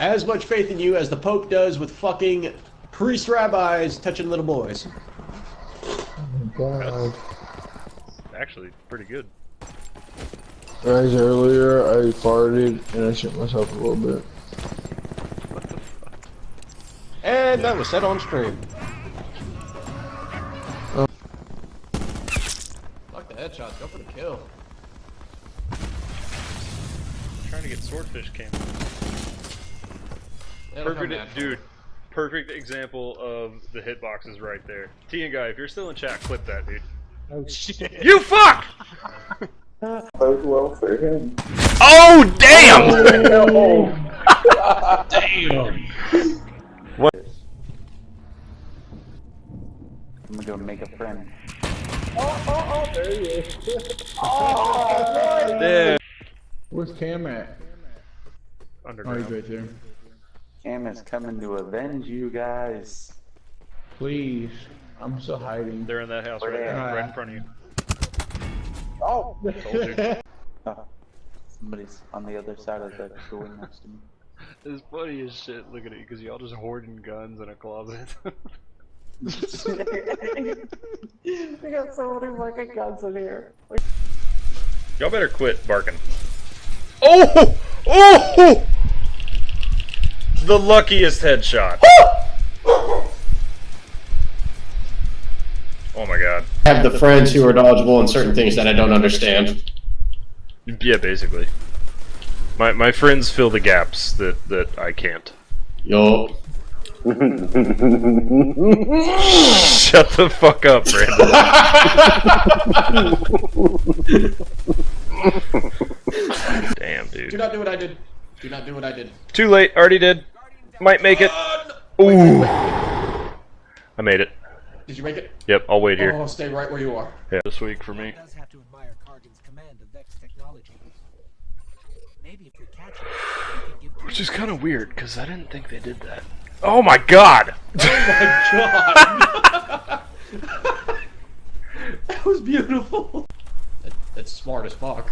as much faith in you as the Pope does with fucking priest rabbis touching little boys. Oh my god. That's actually pretty good. Guys, earlier I farted and I shit myself a little bit. What the fuck? And that was set on stream. Fuck the headshots, go for the kill. I'm trying to get swordfish cam. Perfect, Dude. Perfect example of the hitboxes right there. T and Guy, if you're still in chat, clip that, dude. Oh shit. You fuck! Both well for him. Oh damn! Damn. What? I'm gonna go make a friend. Oh, there he is. Yeah. Where's Cam at? Oh, Underground. he's right there. Cam is coming to avenge you guys. Please. I'm still hiding. They're in that house right there, right in front of you. Oh! Told you. Somebody's on the other side of the door next to me. It's funny as shit looking at you because y'all just hoarding guns in a closet. We got so many fucking guns in here. Y'all better quit barking. Oh! Oh! The luckiest headshot. Oh my god. I have the friends who are knowledgeable in certain things that I don't understand. Yeah, basically. My friends fill the gaps that I can't. Yo. Shut the fuck up, Brandon. Damn, dude. Do not do what I did. Do not do what I did. Too late. Already did. Might make it. No. Ooh. Wait. I made it. Did you make it? Yep, I'll wait here. Oh, stay right where you are. Yeah, this week for me. Does have to admire Cargan's command of Vex technology. Maybe if we catch it, we can give Which is kind of weird, because I didn't think they did that. Oh my god! Oh my god! That was beautiful. That's smart as fuck.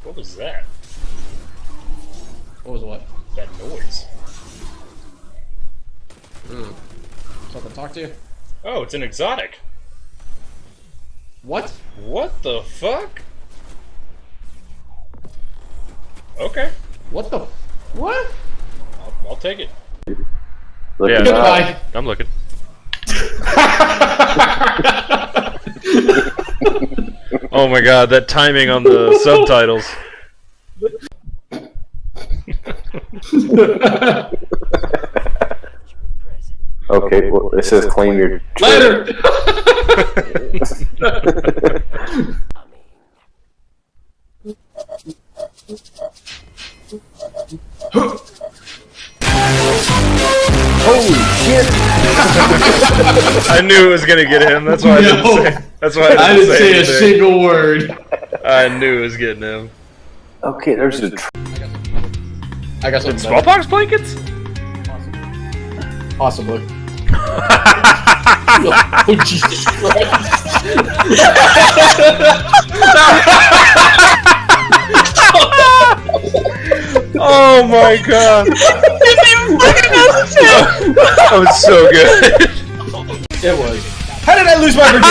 What was that? What was what? That noise. Something to talk to you? Oh, it's an exotic. What? What the fuck? Okay. What the? What? I'll take it. Look Yeah, at Goodbye. I'm looking. Oh my god, that timing on the subtitles. Okay, well, it says claim your Later! Holy shit! I knew it was gonna get him. That's why I didn't say. That's why I didn't say a anything. single word. I knew it was getting him. Okay, there's a I got some Smallpox blankets? Possibly. Oh, Jesus Christ. Oh my god. That was so good. It was. How did I lose my virginity?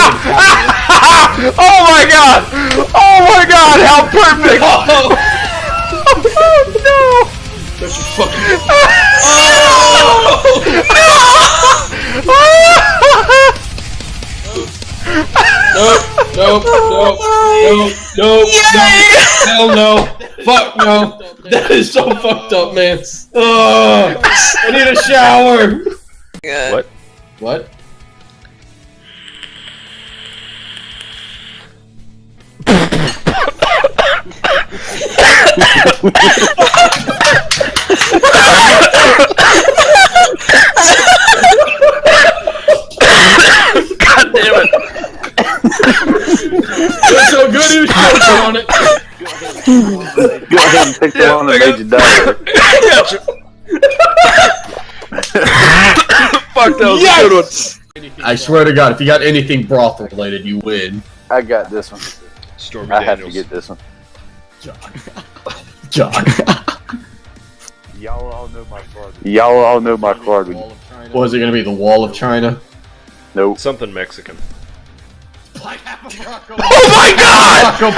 Oh my god! Oh my god, how perfect! Oh no! That's your fucking. Nope, hell no, fuck no, that is so fucked up, man. I need a shower. What? What? God damn it! That's so good, he was choking on it. Go ahead and pick the one that made you die. Fuck, that was a good one. I swear to God, if you got anything brothel related, you win. I got this one. Stormy I have to Daniels. get this one. Jock. Y'all all know my card. Y'all all know my card. Was it gonna be the Wall of China? Nope. Something Mexican. Oh my god! What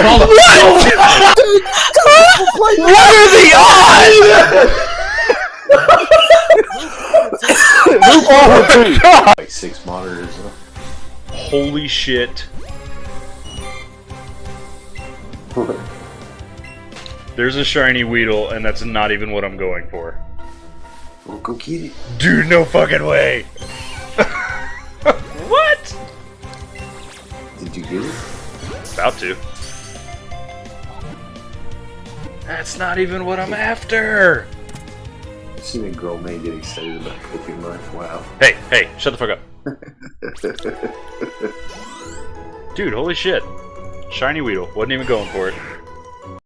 are the odds? Like 6 monitors. Holy shit. There's a shiny Weedle, and that's not even what I'm going for. Well, go get it. Dude, no fucking way! What? Did you get it? About to. That's not even what I'm after! I've seen a girl man get excited about Pokemon. Wow. Hey, shut the fuck up. Dude, holy shit. Shiny Weedle, wasn't even going for it.